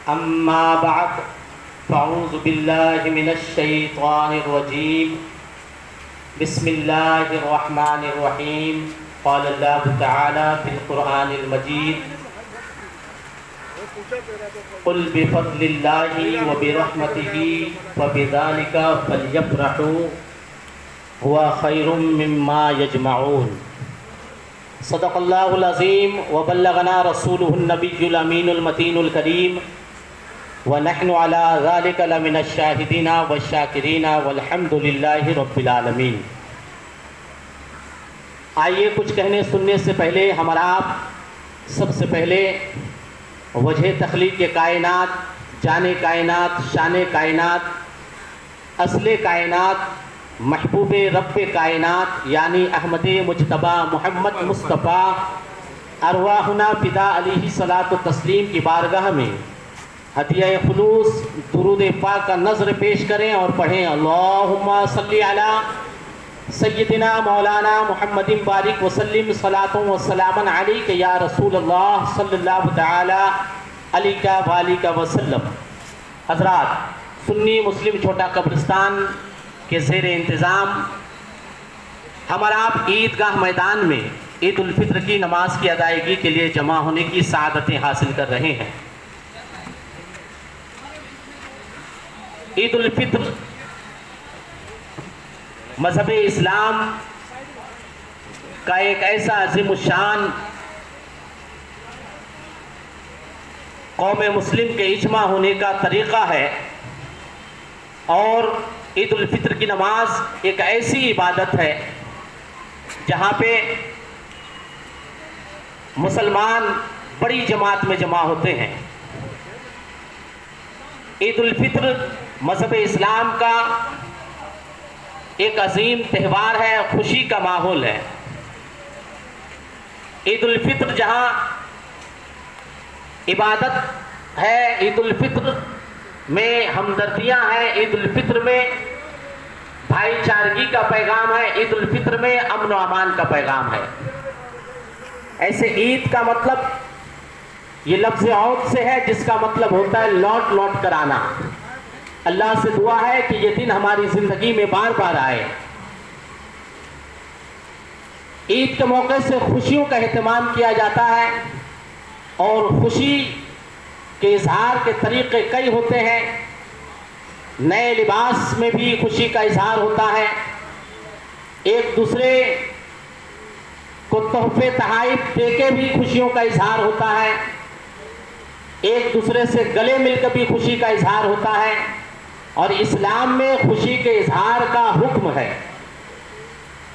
أما بعد فأعوذ بالله من الشيطان الرجيم بسم الله الرحمن الرحيم قال الله تعالى في القرآن المجيد قل بفضل الله وبرحمته فبذلك فليفرحوا هو خير مما يجمعون صدق اللہ العظیم وبلغنا رسولہ النبی الامین المتین الکریم ونحن علی ذلک لمن الشاہدین والشاکرین والحمد للہ رب العالمین۔ آئیے کچھ کہنے سننے سے پہلے ہمارا آپ سب سے پہلے وجہ تخلیق کائنات، جان کائنات، شان کائنات، اصل کائنات، محبوب رب کائنات یعنی احمد مجتبی محمد مصطفیٰ ارواحنا فدا علیہ الصلاۃ والتسلیم کی بارگاہ میں ہدیہ خلوص درود پاک کا نظر پیش کریں اور پڑھیں اللہم صلی علی سیدنا مولانا محمد بارک وسلم صلاۃ وسلام علیک یا رسول اللہ صلی اللہ تعالی علیہ وآلہ وسلم۔ حضرات، سنی مسلم چھوٹا قبرستان کے زیر انتظام ہمارا آپ عیدگاہ میدان میں عید الفطر کی نماز کی ادائیگی کے لیے جمع ہونے کی سعادتیں حاصل کر رہے ہیں۔ عید الفطر مذہب اسلام کا ایک ایسا عظیم الشان قوم مسلم کے اجماع ہونے کا طریقہ ہے، اور عید الفطر کی نماز ایک ایسی عبادت ہے جہاں پہ مسلمان بڑی جماعت میں جمع ہوتے ہیں۔ عید الفطر مذہب اسلام کا ایک عظیم تہوار ہے، خوشی کا ماحول ہے۔ عید الفطر جہاں عبادت ہے، عید الفطر میں ہمدردیاں ہیں، عید الفطر میں بھائی چارگی کا پیغام ہے، عید الفطر میں امن و امان کا پیغام ہے۔ ایسے عید کا مطلب یہ لفظ عود سے ہے جس کا مطلب ہوتا ہے لوٹ لوٹ کر آنا۔ اللہ سے دعا ہے کہ یہ دن ہماری زندگی میں بار بار آئے۔ عید کے موقع سے خوشیوں کا اہتمام کیا جاتا ہے، اور خوشی کے اظہار کے طریقے کئی ہوتے ہیں۔ نئے لباس میں بھی خوشی کا اظہار ہوتا ہے، ایک دوسرے کو تحفے تحائف دے کے بھی خوشیوں کا اظہار ہوتا ہے، ایک دوسرے سے گلے مل کر بھی خوشی کا اظہار ہوتا ہے، اور اسلام میں خوشی کے اظہار کا حکم ہے۔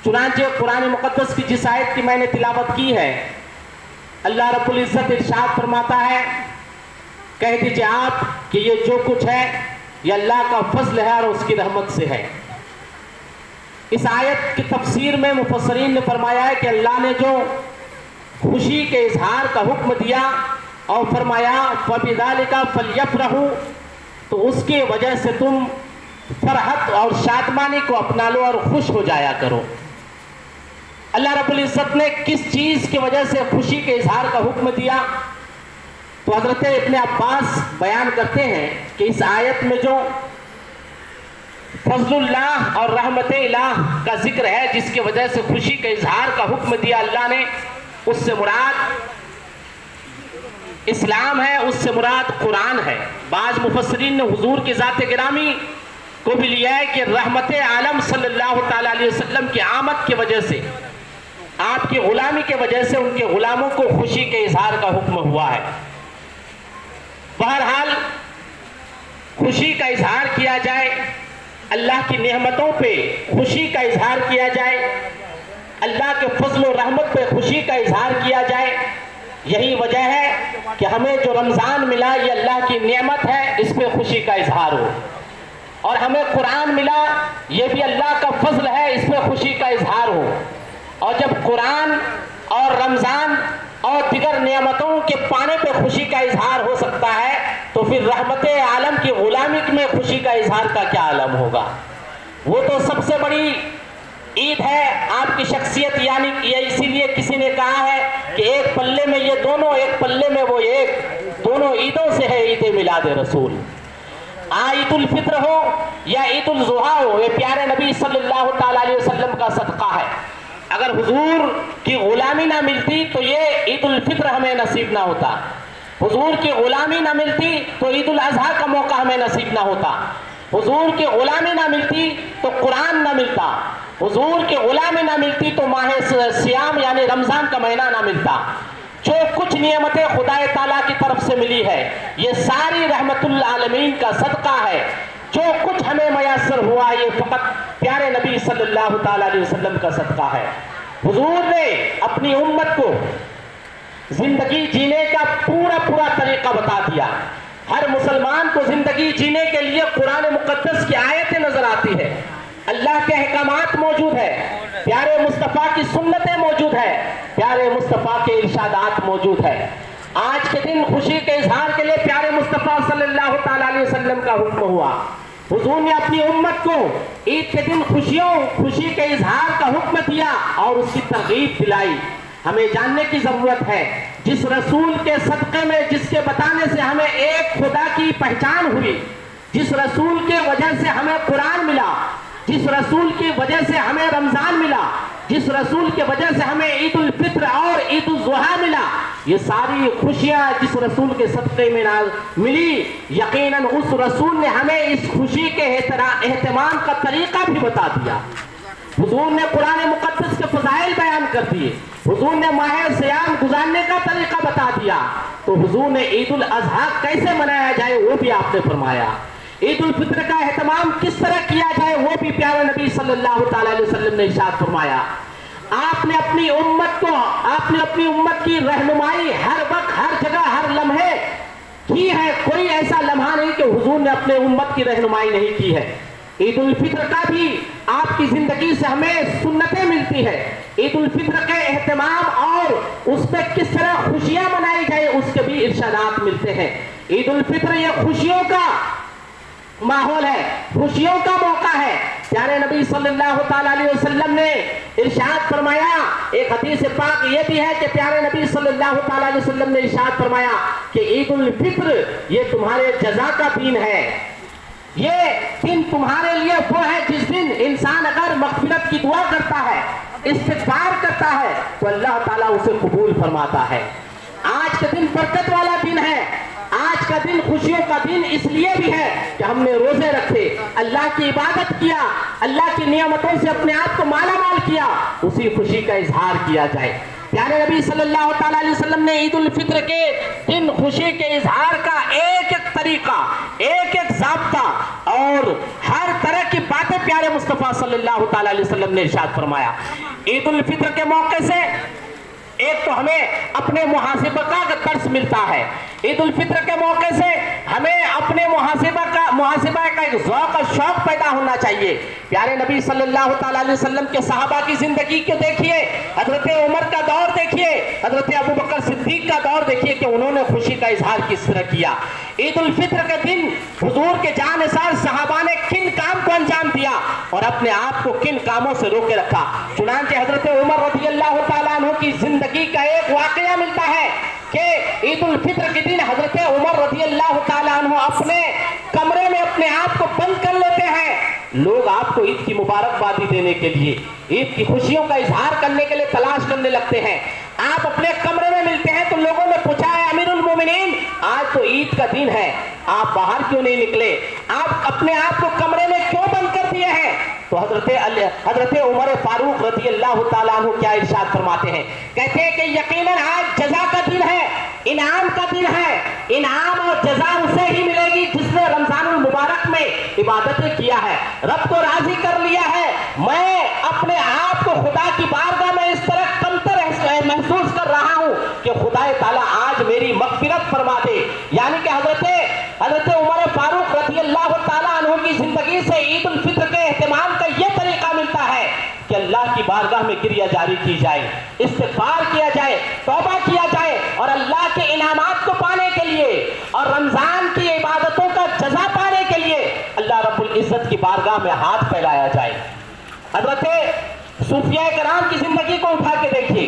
چنانچہ قرآن مقدس کی جس آیت کی میں نے تلاوت کی ہے، اللہ رب العزت ارشاد فرماتا ہے، کہہ دیجئے آپ کہ یہ جو کچھ ہے یہ اللہ کا فضل ہے اور اس کی رحمت سے ہے۔ اس آیت کی تفسیر میں مفسرین نے فرمایا ہے کہ اللہ نے جو خوشی کے اظہار کا حکم دیا اور فرمایا فَبِذَلِكَ فَلْيَفْرَحُوا، تو اس کی وجہ سے تم فرحت اور شادمانی کو اپنا لو اور خوش ہو جایا کرو۔ اللہ رب العزت نے کس چیز کی وجہ سے خوشی کے اظہار کا حکم دیا؟ تو حضرت ابن عباس بیان کرتے ہیں کہ اس آیت میں جو فضل اللہ اور رحمت الہ کا ذکر ہے، جس کی وجہ سے خوشی کے اظہار کا حکم دیا اللہ نے، اس سے مراد اسلام ہے، اس سے مراد قرآن ہے۔ بعض مفسرین نے حضور کی ذات گرامی کو بھی لیا ہے کہ رحمت عالم صلی اللہ تعالیٰ علیہ وسلم کی آمد کی وجہ سے، آپ کی غلامی کی وجہ سے ان کے غلاموں کو خوشی کے اظہار کا حکم ہوا ہے۔ بہرحال خوشی کا اظہار کیا جائے، اللہ کی نعمتوں پہ خوشی کا اظہار کیا جائے، اللہ کے فضل و رحمت پہ خوشی کا اظہار کیا جائے۔ یہی وجہ ہے کہ ہمیں جو رمضان ملا یہ اللہ کی نعمت ہے، اس پہ خوشی کا اظہار ہو، اور ہمیں قرآن ملا یہ بھی اللہ کا فضل ہے، اس پہ خوشی کا اظہار ہو۔ اور جب قرآن اور رمضان اور دیگر نعمتوں کے پانے پہ خوشی کا اظہار ہو سکتا ہے، تو پھر رحمت عالم کی غلامی میں خوشی کا اظہار کا کیا عالم ہوگا؟ وہ تو سب سے بڑی عید ہے آپ کی شخصیت، یعنی یہ اسی لیے کسی نے کہا ہے کہ ایک پلے میں یہ دونوں، ایک پلے میں وہ ایک، دونوں عیدوں سے ہے عید میلاد رسول۔ عید الفطر ہو یا عید الاضحیٰ ہو، یہ پیارے نبی صلی اللہ تعالیٰ علیہ وسلم کا صدقہ ہے۔ اگر حضور کی غلامی نہ ملتی تو یہ عید الفطر ہمیں نصیب نہ ہوتا، حضور کی غلامی نہ ملتی تو عید الاضحیٰ کا موقع ہمیں نصیب نہ ہوتا، حضور کی غلامی نہ ملتی تو قرآن نہ ملتا، حضور کی غلامی نہ ملتی تو ماہ سیام یعنی رمضان کا مہینہ نہ ملتا۔ جو کچھ نعمتیں خدا تعالیٰ کی طرف سے ملی ہے یہ ساری رحمت العالمین کا صدقہ ہے۔ جو کچھ ہمیں میسر ہوا یہ فقط پیارے نبی صلی اللہ تعالیٰ علیہ وسلم کا صدقہ ہے۔ حضور نے اپنی امت کو زندگی جینے کا پورا طریقہ بتا دیا۔ ہر مسلمان کو زندگی جینے کے لیے قرآن مقدس کی آیتیں نظر آتی ہے، اللہ کے احکامات موجود ہے، پیارے مصطفیٰ کی سنتیں موجود ہے، پیارے مصطفیٰ کے ارشادات موجود ہے۔ آج کے دن خوشی کے اظہار کے لیے پیارے مصطفیٰ صلی اللہ تعالیٰ علیہ وسلم کا حکم ہوا۔ حضور نے اپنی امت کو عید کے دن خوشی کے اظہار کا حکم دیا اور اس کی ترغیب دلائی۔ ہمیں جاننے کی ضرورت ہے جس رسول کے صدقے میں، جس کے بتانے سے ہمیں ایک خدا کی پہچان ہوئی، جس رسول کے وجہ سے ہمیں قرآن ملا، جس رسول کی وجہ سے ہمیں رمضان ملا، جس رسول کی وجہ سے ہمیں عید الفطر اور عید الاضحیٰ ملا، یہ ساری خوشیاں جس رسول کے صدقے میں ملی، یقیناً اس رسول نے ہمیں اس خوشی کے اہتمام کا طریقہ بھی بتا دیا۔ حضور نے قرآن مقدس کے فضائل بیان کر دیے، حضور نے ماہ سیام گزارنے کا طریقہ بتا دیا، تو حضور نے عید الاضحیٰ کیسے منایا جائے وہ بھی آپ نے فرمایا۔ عید الفطر کا اہتمام کس طرح کیا جائے وہ بھی پیارے نبی صلی اللہ تعالیٰ علیہ وسلم نے ارشاد فرمایا۔ آپ نے اپنی امت کی رہنمائی ہر وقت، ہر جگہ، ہر لمحے کی ہے۔ کوئی ایسا لمحہ نہیں کہ حضور نے اپنے امت کی رہنمائی نہیں کی ہے۔ عید الفطر کا بھی آپ کی زندگی سے ہمیں سنتیں ملتی ہے۔ عید الفطر کے اہتمام اور اس پہ کس طرح خوشیاں منائی جائے اس کے بھی ارشادات ملتے ہیں۔ عید الفطر یہ خوشیوں کا ماحول ہے، خوشیوں کا موقع ہے۔ پیارے نبی صلی اللہ تعالیٰ علیہ وسلم نے ارشاد فرمایا، ایک حدیث پاک یہ بھی ہے کہ پیارے نبی صلی اللہ تعالیٰ علیہ وسلم نے ارشاد فرمایا کہ عید الفطر یہ تمہارے جزا کا دن ہے، یہ دن تمہارے لیے وہ ہے جس دن انسان اگر مغفرت کی دعا کرتا ہے، استغفار کرتا ہے تو اللہ تعالیٰ اسے قبول فرماتا ہے۔ آج کا دن برکت والا دن ہے، آج کا دن خوشیوں کا دن اس لیے بھی ہے کہ ہم نے روزے رکھے، اللہ کی عبادت کیا، اللہ کی نعمتوں سے اپنے آپ کو مالا مال کیا، اسی خوشی کا اظہار کیا جائے۔ پیارے نبی صلی اللہ تعالیٰ علیہ وسلم نے عید الفطر کے دن خوشی کے اظہار کا ایک ایک طریقہ، ایک ایک ضابطہ اور ہر طرح کی باتیں پیارے مصطفیٰ صلی اللہ تعالیٰ علیہ وسلم نے ارشاد فرمایا۔ عید الفطر کے موقع سے ایک تو ہمیں اپنے محاسبہ کا درس ملتا ہے، عید الفطر کے موقع سے ہمیں اپنے محاسبہ کا ایک ذوق اور شوق پیدا ہونا چاہیے۔ پیارے نبی صلی اللہ تعالیٰ علیہ وسلم کے صحابہ کی زندگی کو دیکھیے، حضرت عمر کا دور دیکھیے، حضرت ابو بکر صدیق کا دور دیکھیے کہ انہوں نے خوشی کا اظہار کس طرح کیا۔ عید الفطر کے دن حضور کے جانثار صحابہ نے کن کام کو انجام دیا اور اپنے آپ کو کن کاموں سے روکے رکھا۔ چنانچہ حضرت عمر رضی اللہ تعالیٰ عنہ کی زندگی کا ایک واقعہ ملتا ہے کہ عید الفطر کے دن حضرت عمر رضی اللہ تعالیٰ عنہ اپنے کمرے میں اپنے آپ کو بند کر لیتے ہیں۔ لوگ آپ کو عید کی مبارکبادی دینے کے لیے، عید کی خوشیوں کا اظہار کرنے کے لیے تلاش کرنے لگتے ہیں۔ آپ اپنے کمرے میں ملتے ہیں تو لوگوں نے پوچھا ہے امیر المومنین آج تو عید کا دن ہے، آپ باہر کیوں نہیں نکلے، آپ اپنے آپ کو کمرے میں کیوں بند کر دیے ہیں؟ تو حضرت عمر فاروق رضی اللہ تعالیٰ عنہ کیا ارشاد فرماتے ہیں، کہتے ہیں کہ یقیناً آج جزا کا دن ہے، انعام کا دن ہے، انعام اور جزا اسے ہی ملے گی جس نے رمضان المبارک میں عبادتیں کیا ہے، رب کو راضی کر لیا ہے۔ میں اپنے آپ کو خدا کی بارگاہ میں اس طرح کمتر محسوس کر رہا ہوں کہ خدا تعالیٰ آج میری مغفرت فرما دے۔ یعنی کہ حضرت عمر فاروق رضی اللہ تعالیٰ عنہ کی زندگی سے عید الفطر کے اہتمام کا یہ طریقہ ملتا ہے کہ اللہ کی بارگاہ میں گریہ جاری کی جائے، استغفار کیا جائے، توبہ کیا جائے اور اللہ کے انعامات کو پانے کے لیے اور رمضان کی عبادتوں کا جزا پانے کے لیے اللہ رب العزت کی بارگاہ میں ہاتھ پھیلایا جائے۔ صوفیاء کرام کی زندگی کو اٹھا کے دیکھیے،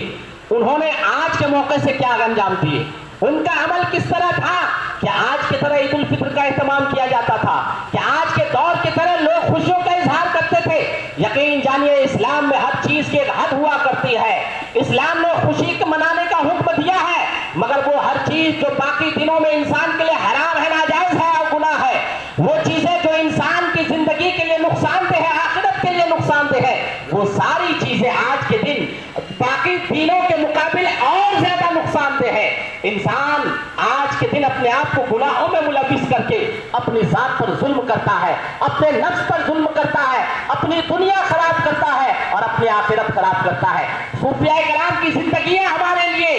انہوں نے آج کے موقع سے کیا انجام دیے، ان کا عمل کس طرح تھا کہ آج کی طرح عید الفطر کا اہتمام کیا جاتا تھا، کہ آج کے دور کی طرح لوگ خوشیوں کا اظہار کرتے تھے۔ یقین جانیے اسلام میں ہر چیز کی ایک حد ہوا کرتی ہے، اسلام نے خوشی کے منانے کا حکم دیا ہے، مگر وہ ہر چیز جو باقی دنوں میں انسان کے لیے حرام ہے، ناجائز ہے اور گناہ ہے، وہ چیزیں جو انسان کی زندگی کے لیے نقصان دہ ہے، آخرت کے لیے نقصان دہ ہے، وہ ساری چیزیں آج کے دن باقی دنوں کے مقابل اور زیادہ نقصان دہ ہے۔ انسان آج کے دن اپنے آپ کو گناہوں میں ملوث کر کے اپنی ذات پر ظلم کرتا ہے، اپنے نفس پر ظلم کرتا ہے، اپنی دنیا خراب کرتا ہے اور اپنی آخرت خراب کرتا ہے۔ صوفیاء کرام کی زندگیاں ہمارے لیے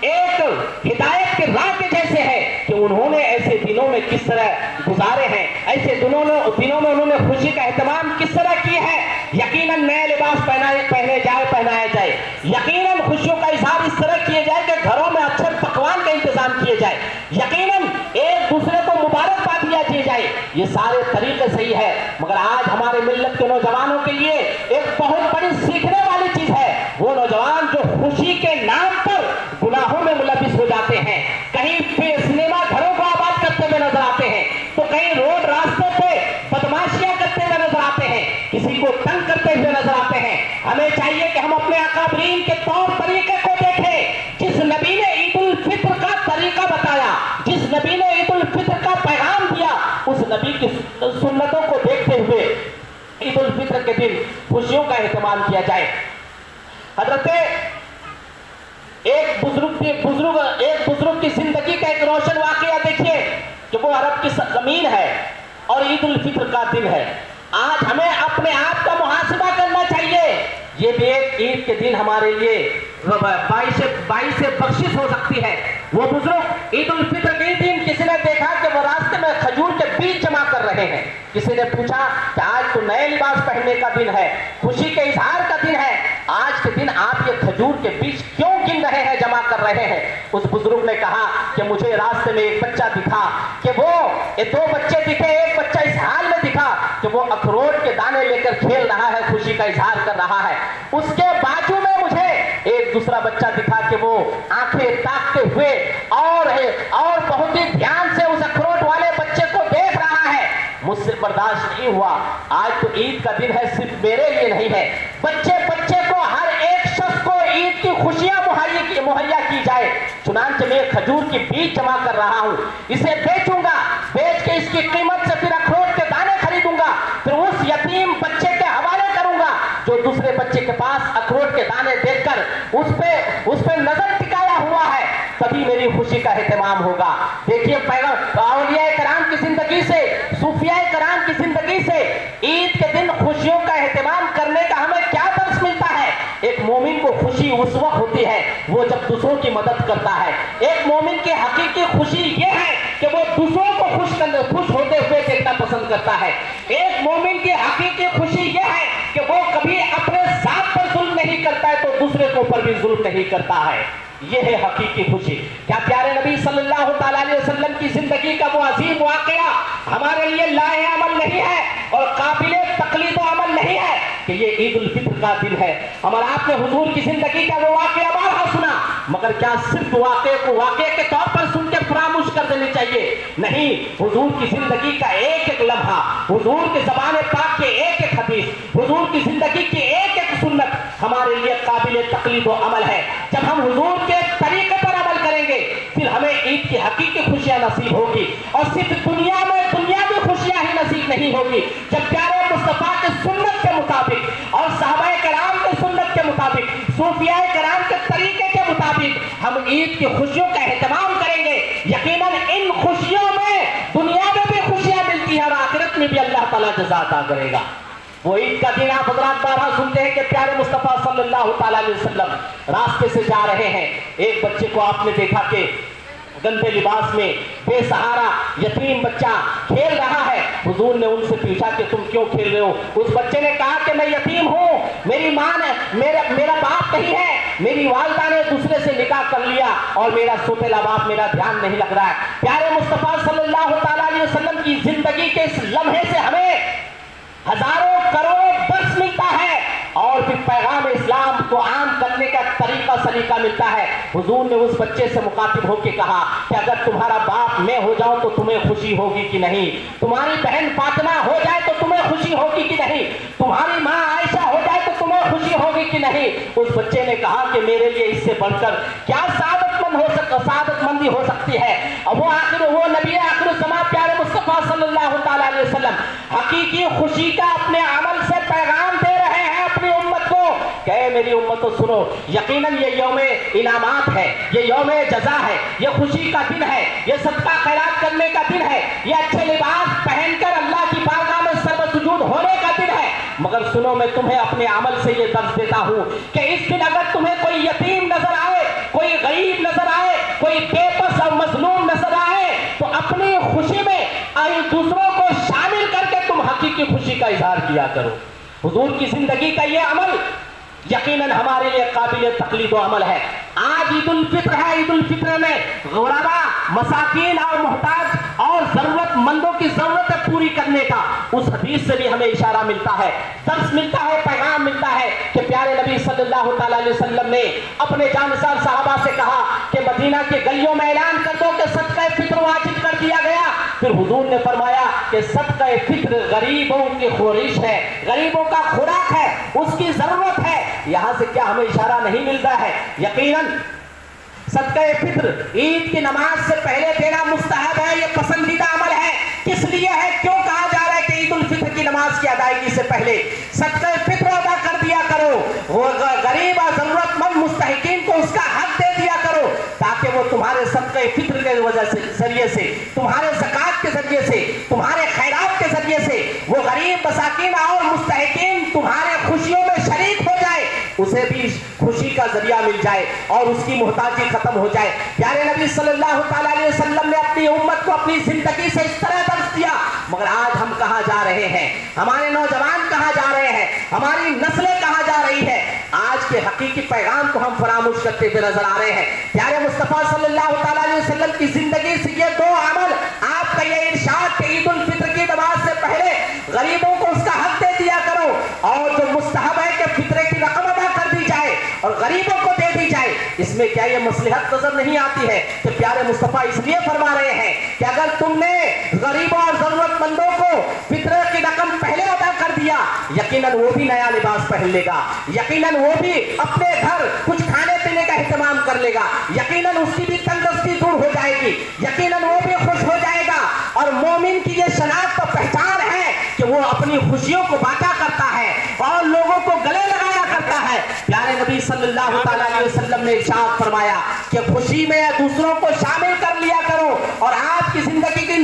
ایک ہدایت کے راہ کے جیسے ہے کہ انہوں نے ایسے دنوں میں کس طرح گزارے ہیں، ایسے دنوں میں انہوں نے خوشی کا اہتمام کس طرح کیا ہے۔ یقیناً نئے لباس پہنایا جائے، یقیناً خوشیوں کا اظہار اس طرح کیے جائے کہ گھروں میں اچھے پکوان کا انتظام کیے جائے، یقیناً ایک دوسرے کو مبارکباد دی جائے، یہ سارے طریقے صحیح ہے، مگر آج ہمارے ملت کے نوجوانوں کے لیے ایک بہت بڑی سیکھنے والی چیز ہے، وہ نوجوان جو خوشی کے نام پر گناہوں میں ملوث ہو جاتے ہیں، کہیں سنیما گھروں کو آباد کرتے ہوئے نظر آتے ہیں، تو کہیں روڈ راستے پہ بدماشیاں کرتے ہوئے نظر آتے ہیں، کسی کو تنگ کرتے ہوئے نظر آتے ہیں۔ ہمیں چاہیے کہ ہم اپنے اکابرین کے طور طریقے کو دیکھیں، جس نبی نے عید الفطر کا طریقہ بتایا، جس نبی نے عید الفطر کا پیغام دیا، اس نبی کی سنتوں کو دیکھتے ہوئے عید الفطر کے دن خوشیوں کا اہتمام کیا جائے۔ حضرت ایک بزرگ کی زندگی کا ایک روشن واقعہ دیکھیے کہ وہ عرب کی زمین ہے اور عید الفطر کا دن ہے۔ آج ہمیں اپنے آپ کا محاسبہ کرنا چاہیے، یہ بھی ایک عید کے دن ہمارے لیے باعث بخشش ہو سکتی ہے۔ وہ بزرگ عید الفطر کے دن کسی نے دیکھا کہ وہ راستے میں کھجور کے بیج جمع کر رہے ہیں، کسی نے پوچھا کہ آج تو نئے لباس پہننے کا دن ہے، خوشی کے اظہار کا دن ہے، آج کے دن آپ یہ کھجور کے بیج کیوں گن رہے ہیں، جمع کر رہے ہیں؟ اس بزرگ نے کہا کہ مجھے راستے میں ایک بچہ دکھا کہ وہ دو بچے دکھے، ایک بچہ اس حال میں دکھا کہ وہ اخروٹ کے دانے لے کر کھیل رہا ہے، خوشی کا اظہار کر رہا ہے۔ اس کے بازو میں مجھے ایک دوسرا بچہ دکھا کہ وہ آنکھیں تاکتے ہوئے اور بہت ہی دھیان سے اس اخروٹ والے بچے کو دیکھ رہا ہے۔ مجھ سے برداشت نہیں ہوا، آج تو عید کا دن ہے، صرف میرے لیے نہیں ہے، بچے کو ہر ایک شخص کو عید کی خوشیاں مہیا کی جائے، چنانچہ میں کھجور کی بیج جمع کر رہا ہوں، اسے بیچوں گا، بیچ کے اس کی قیمت سے پھر اخروٹ کے دانے خریدوں گا، پھر اس یتیم بچے کے حوالے کروں گا جو دوسرے بچے کے پاس اخروٹ کے دانے دیکھ کر اس پہ نظر ٹکایا ہوا ہے، تبھی میری خوشی کا اہتمام ہوگا۔ دیکھیے اولیاء کرام کی زندگی سے، صوفیاء کرام کی زندگی سے عید کے دن خوشیوں کا اہتمام کرنے کا ہمیں کیا درس ملتا ہے؟ ایک مومن کو خوشی اس وقت ہوتی ہے وہ جب دوسروں کی مدد کرتا ہے۔ ایک مومن کی حقیقی خوشی یہ ہے کہ وہ دوسروں کو خوش ہوتے ہوئے دیکھنا پسند کرتا ہے۔ ایک مومن کی حقیقی خوشی یہ ہے کہ وہ کبھی اپنے ذات پر ظلم نہیں کرتا ہے تو دوسرے کے اوپر بھی ظلم نہیں کرتا ہے، یہ ہے حقیقی خوشی۔ کیا پیارے نبی صلی اللہ تعالیٰ علیہ وسلم کی زندگی کا وہ عظیم واقعہ ہمارے لیے لائق عمل نہیں ہے اور قابل تقلید و عمل نہیں ہے کہ یہ عید الفطر کا دن ہے؟ ہمارا آپ نے حضور کی زندگی کا وہ واقعہ بارہا سنا، مگر کیا صرف واقعے کو واقعے کے طور پر سن کے فراموش کر دینے چاہیے؟ نہیں، حضور کی زندگی کا ایک ایک لمحہ، حضور کی زبان پاک کے ایک ایک حدیث، حضور کی زندگی کی ایک ایک سنت ہمارے لیے قابل تقلید و عمل ہے۔ جب ہم حضور کے طریقے پر عمل کریں گے پھر ہمیں عید کی حقیقی خوشیاں نصیب ہوگی، اور صرف دنیا میں دنیاوی خوشیاں ہی نصیب نہیں ہوگی۔ جب پیارے مصطفیٰ کے سنت کے مطابق اور صحابہ کرام کے سنت کے مطابق، صوفیاء کرام کے طریقے کے مطابق ہم عید کی خوشیوں کا اہتمام کریں گے، یقیناً ان خوشیوں میں دنیا میں بھی خوشیاں ملتی ہیں اور آخرت میں بھی اللہ تعالیٰ جزا عطا کرے گا۔ وہ عید کا دن آپ حضرات بارہا سنتے ہیں کہ پیارے مصطفیٰ صلی اللہ تعالیٰ علیہ وسلم راستے سے جا رہے ہیں، ایک بچے کو آپ نے دیکھا کہ گندے لباس میں بے سہارا یتیم بچہ کھیل رہا ہے۔ حضور نے ان سے پوچھا کہ تم کیوں کھیل رہے ہو؟ اس بچے نے کہا کہ میں یتیم ہوں، میری ماں نے میرا باپ نہیں ہے، میری والدہ نے دوسرے سے نکاح کر لیا اور میرا سوتیلا باپ میرا دھیان نہیں لگ رہا ہے۔ پیارے مصطفیٰ صلی اللہ تعالیٰ علیہ وسلم کی زندگی کے اس لمحے سے ہمیں ہزاروں کروڑوں درس ملتا ہے اور پھر پیغام اسلام کو عام کرنے کا طریقہ سلیقہ ملتا ہے۔ حضور نے اس بچے سے مخاطب ہو کے کہا کہ اگر تمہارا باپ میں ہو جاؤں تو تمہیں خوشی ہوگی کہ نہیں، تمہاری بہن فاطمہ ہو جائے تو تمہیں خوشی ہوگی کہ نہیں، تمہاری ماں عائشہ ہو جائے تو تمہیں خوشی ہوگی کہ نہیں۔ اس بچے نے کہا کہ میرے لیے اس سے بڑھ کر کیا سعادت مندی ہو سکتی ہے۔ اور وہ نبی آخر الزمان پیارے مصطفیٰ صلی اللہ تعالیٰ علیہ وسلم حقیقی خوشی کا اپنے عمل سے پیغام دے رہے ہیں اپنی امت کو کہ اے میری امت تو سنو، یقیناً یہ یوم انعامات ہے، یہ یوم جزا ہے، یہ خوشی کا دن ہے، یہ صدقہ خیرات کرنے کا دن ہے، یہ اچھے لباس پہن کر اللہ کی بارگاہ میں سر سجود ہونے کا دن ہے۔ مگر سنو، میں تمہیں اپنے عمل سے یہ درس دیتا ہوں کہ اس دن اگر تمہیں کوئی یتیم نظر آئے، کوئی غریب نظر آئے، کوئی بے بس اور مظلوم نظر آئے تو اپنی خوشی میں دوسروں کو شامل کر کے تم حقیقی خوشی کا اظہار کیا کرو۔ حضور کی زندگی کا یہ عمل یقیناً ہمارے لیے قابل تقلید و عمل ہے۔ آج عید الفطر ہے، عید الفطر میں غربا، مساکین اور محتاج اور ضرورت مندوں کی ضرورتیں پوری کرنے کا اس حدیث سے بھی ہمیں اشارہ ملتا ہے، درس ملتا ہے، پیغام ملتا ہے کہ پیارے نبی صلی اللہ تعالیٰ علیہ وسلم نے اپنے جانثار صحابہ سے کہا کہ مدینہ کے گلیوں میں اعلان کر دو کہ صدقہ فطر واجب کر دیا گیا۔ پھر حضور نے فرمایا کہ صدقہ فطر غریبوں کی خورش ہے، غریبوں کا خوراک ہے، اس کی ضرورت ہے۔ یہاں سے کیا ہمیں اشارہ نہیں ملتا ہے؟ یقیناً صدقہ فطر عید کی نماز سے پہلے دینا مستحب ہے، یہ پسندیدہ عمل ہے۔ کس لیے ہے؟ کیوں کہا جا رہا ہے کہ عید الفطر کی نماز کی ادائیگی سے پہلے صدقہ فطر ادا کر دیا کرو، وہ غریب اور ضرورت مند مستحقین کو اس کا حق دے دیا کرو، تاکہ وہ تمہارے صدقہ فطر کے ذریعے سے، تمہارے زکوٰۃ کے ذریعے سے، تمہارے خیرات کے ذریعے سے وہ غریب مساکین اور مستحقین تمہارے خوشیوں میں شریک ہو جائے، اسے بھی خوشی کا ذریعہ مل جائے اور اس کی محتاجی ختم ہو جائے۔ پیارے نبی صلی اللہ تعالیٰ علیہ وسلم نے اپنی امت کو اپنی زندگی سے اس طرح درس دیا، مگر آج ہم کہاں جا رہے ہیں؟ ہمارے نوجوان کہاں جا رہے ہیں؟ ہماری نسلیں کہاں جا رہی ہے؟ آج کے حقیقی پیغام کو ہم فراموش کرتے ہوئے نظر آ رہے ہیں۔ پیارے مصطفیٰ صلی اللہ تعالیٰ علیہ وسلم کی زندگی سے یہ دو عمل، آپ کا یہ ارشاد کہ عید الفطر کی نماز سے پہلے غریبوں کو اس کا حق دے دیا کرو، اور جو مستحب ہے کہ فطرے کی رقم ادا کر دی جائے اور غریبوں کو دے دی جائے، اس میں کیا یہ مصلحت نظر نہیں آتی ہے؟ کہ پیارے مصطفیٰ اس لیے فرما رہے ہیں کہ اگر تم نے غریبوں اور ضرورت مندوں کو فطرے کی رقم پہلے ادا کر دیا، یقیناً وہ بھی نیا لباس پہن لے گا، یقیناً وہ بھی اپنے گھر کچھ کھانے پینے کا اہتمام کر لے گا، یقیناً اس کی بھی تندرستی دور ہو جائے گی، یقیناً وہ بھی خوش ہو جائے گا۔ اور مومن کی یہ شناخت و پہچان ہے کہ وہ اپنی خوشیوں کو بانٹا کرتا ہے اور لوگوں کو گلے لگایا کرتا ہے۔ پیارے نبی صلی اللہ تعالیٰ علیہ وسلم نے ارشاد فرمایا کہ خوشی میں دوسروں کو شامل کر لیا کرو، اور آپ کی زندگی کے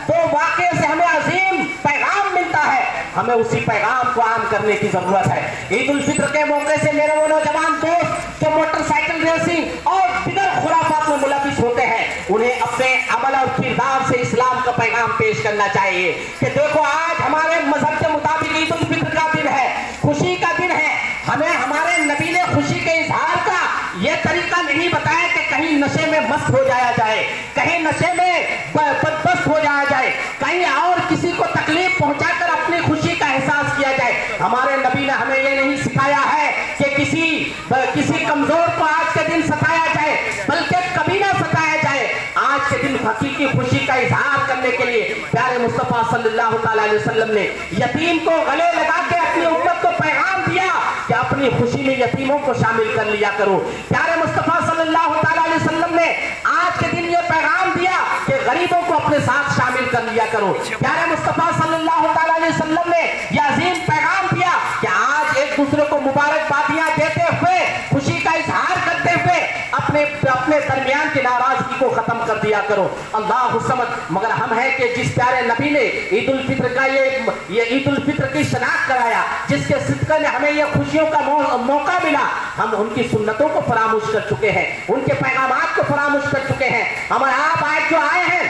دو واقعے سے ہمیں عظیم پیغام ملتا ہے، ہمیں اسی پیغام کو عام کرنے کی ضرورت ہے۔ عید الفطر کے موقع سے میرے وہ نوجوان دوست جو موٹر سائیکل ریسنگ اور دیگر خرافات میں ملوث ہوتے ہیں، انہیں اپنے عمل اور کردار سے اسلام کا پیغام پیش کرنا چاہیے کہ دیکھو آج ہمارے مذہب کے مطابق عید الفطر کا دن ہے، خوشی کا دن ہے، ہمیں ہمارے نبی نے خوشی کے اظہار کا یہ طریقہ نہیں بتایا کہ کہیں نشے میں مست ہو جایا جائے، کہیں نشے میں بدمست ہو جایا جائے، کہیں اور کسی کو تکلیف پہنچا کر اپنی خوشی کا احساس کیا جائے۔ ہمارے نبی نے ہمیں یہ نہیں سکھایا ہے کہ کسی کمزور کو آج کے دن ستایا جائے، بلکہ کبھی نہ ستایا جائے۔ آج کے دن حقیقی خوشی کا اظہار کرنے کے لیے پیارے مصطفیٰ صلی اللہ تعالیٰ علیہ وسلم نے یتیم کو گلے لگا کے اپنی امت کو پیغام دیا کہ اپنی خوشی میں یتیموں کو شامل کر لیا کرو۔ پیارے مصطفیٰ صلی اللہ تعالیٰ علیہ وسلم نے آج کے دن یہ پیغام دیا کہ غریبوں کو اپنے ساتھ شامل کر لیا کرو۔ پیارے مصطفیٰ صلی اللہ تعالیٰ علیہ وسلم نے یہ عظیم پیغام دیا کہ آج ایک دوسرے کو مبارکبادیاں دیتے ہوئے، خوشی کا اظہار کرتے ہوئے اپنے درمیان کی ناراضگی کو ختم کر دیا کرو۔ اللہ الصمد۔ مگر ہم ہیں کہ جس پیارے نبی نے عید الفطر کا یہ عید الفطر کی شناخت کرایا، جس کے صدقے میں ہمیں یہ خوشیوں کا موقع ملا، ہم ان کی سنتوں کو فراموش کر چکے ہیں، ان کے پیغامات کو فراموش کر چکے ہیں۔ ہمارے آپ آج جو آئے ہیں،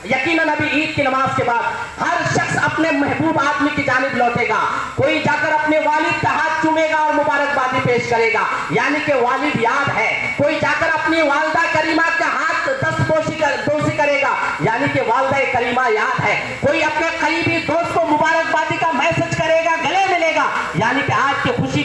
یقیناً ابھی عید کی نماز کے بعد ہر شخص اپنے محبوب آدمی کی جانب لوٹے گا، کوئی جا کر اپنے والد کا ہاتھ چومے گا اور مبارکبادی پیش کرے گا، یعنی کہ والد یاد ہے، کوئی جا کر اپنی والدہ کریمہ کا ہاتھ دستبوسی کرے گا، یعنی کہ والدہ کریمہ یاد ہے، کوئی اپنے قریبی دوست کو مبارکبادی کا میسج کرے گا، گلے ملے گا، یعنی کہ آج کے